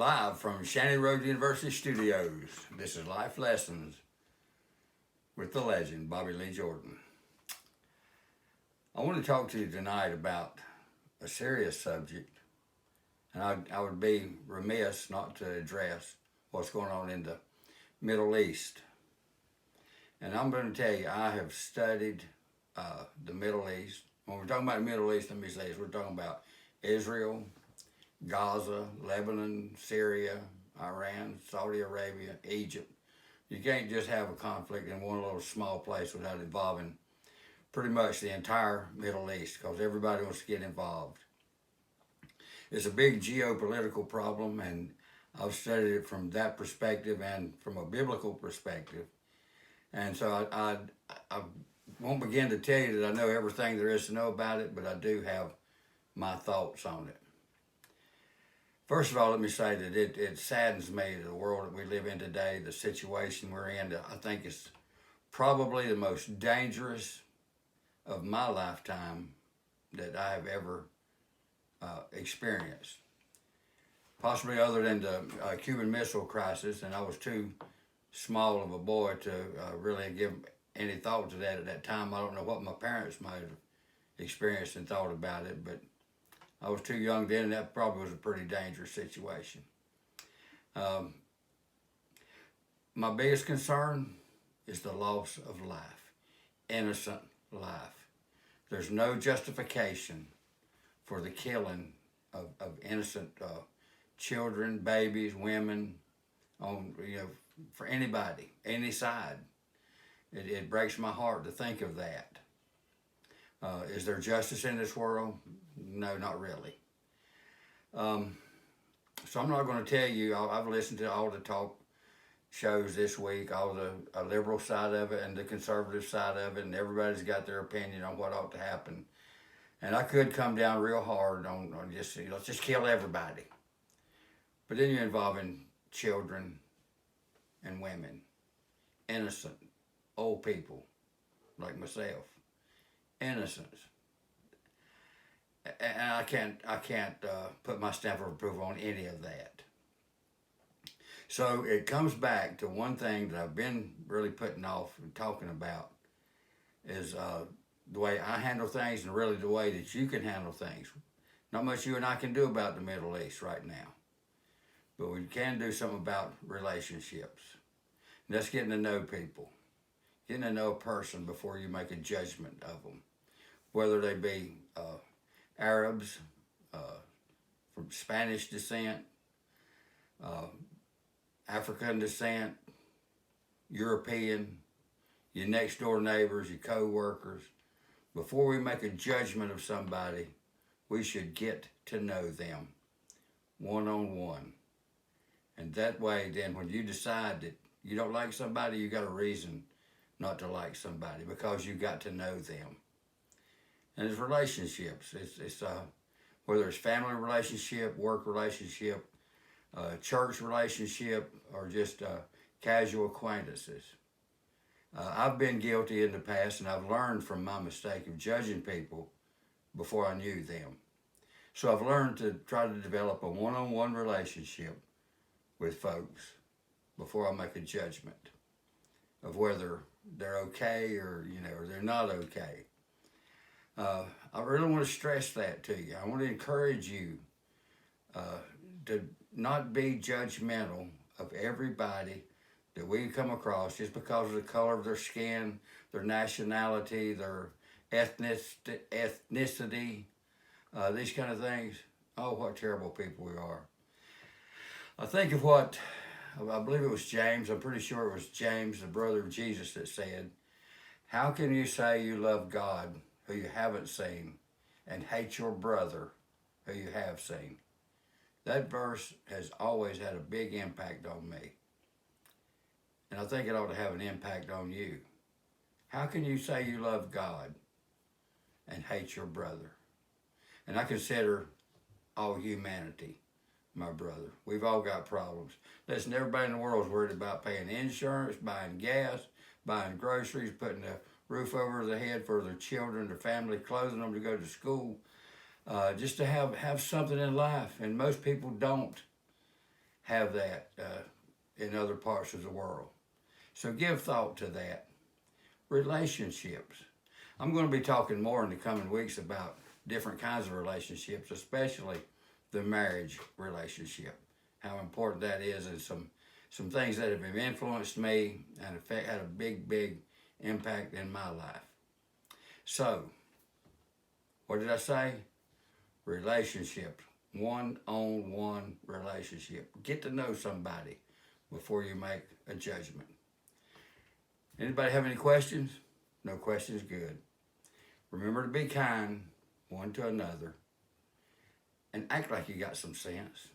Live from Shannon Road University Studios, this is Life Lessons with the legend, Bobby Lee Jordan. I want to talk to you tonight about a serious subject, and I would be remiss not to address what's going on in the Middle East. And I'm going to tell you, I have studied the Middle East. When we're talking about the Middle East, let me say this, we're talking about Israel, Gaza, Lebanon, Syria, Iran, Saudi Arabia, Egypt. You can't just have a conflict in one little small place without involving pretty much the entire Middle East, because everybody wants to get involved. It's a big geopolitical problem, and I've studied it from that perspective and from a biblical perspective. And so I won't begin to tell you that I know everything there is to know about it, but I do have my thoughts on it. First of all, let me say that it saddens me, the world that we live in today, the situation we're in. I think it's probably the most dangerous of my lifetime that I have ever experienced. Possibly other than the Cuban Missile Crisis, and I was too small of a boy to really give any thought to that at that time. I don't know what my parents might have experienced and thought about it, but I was too young then, and that probably was a pretty dangerous situation. My biggest concern is the loss of life, innocent life. There's no justification for the killing of innocent children, babies, women, for anybody, any side. It breaks my heart to think of that. Is there justice in this world? No, not really. So I'm not going to tell you, I've listened to all the talk shows this week, all the liberal side of it and the conservative side of it, and everybody's got their opinion on what ought to happen. And I could come down real hard on just, let's just kill everybody. But then you're involving children and women, innocent, old people like myself, innocents. And I can't put my stamp of approval on any of that. So it comes back to one thing that I've been really putting off and talking about is the way I handle things, and really the way that you can handle things. Not much you and I can do about the Middle East right now, but we can do something about relationships. And that's getting to know people, getting to know a person before you make a judgment of them, whether they be Arabs, from Spanish descent, African descent, European, your next door neighbors, your co-workers. Before we make a judgment of somebody, we should get to know them one-on-one. And that way, then, when you decide that you don't like somebody, you got a reason not to like somebody, because you got to know them. And it's relationships. It's whether it's family relationship, work relationship, church relationship, or just casual acquaintances. I've been guilty in the past, and I've learned from my mistake of judging people before I knew them. So I've learned to try to develop a one-on-one relationship with folks before I make a judgment of whether they're okay or they're not okay. I really want to stress that to you. I want to encourage you to not be judgmental of everybody that we come across just because of the color of their skin, their nationality, their ethnicity, these kind of things. Oh, what terrible people we are. I think of what, I believe it was James, I'm pretty sure it was James, the brother of Jesus, that said, "How can you say you love God who you haven't seen and hate your brother who you have seen?" That verse has always had a big impact on me. And I think it ought to have an impact on you. How can you say you love God and hate your brother? And I consider all humanity my brother. We've all got problems. Listen, everybody in the world is worried about paying insurance, buying gas, buying groceries, putting a roof over their head for their children, their family, clothing them to go to school, just to have something in life. And most people don't. have that in other parts of the world. So give thought to that. Relationships. I'm going to be talking more in the coming weeks about different kinds of relationships, especially the marriage relationship, how important that is, and some things that have influenced me and had a big impact in my life. So, what did I say? Relationships. One-on-one relationship. Get to know somebody before you make a judgment. Anybody have any questions? No questions, good. Remember to be kind one to another and act like you got some sense.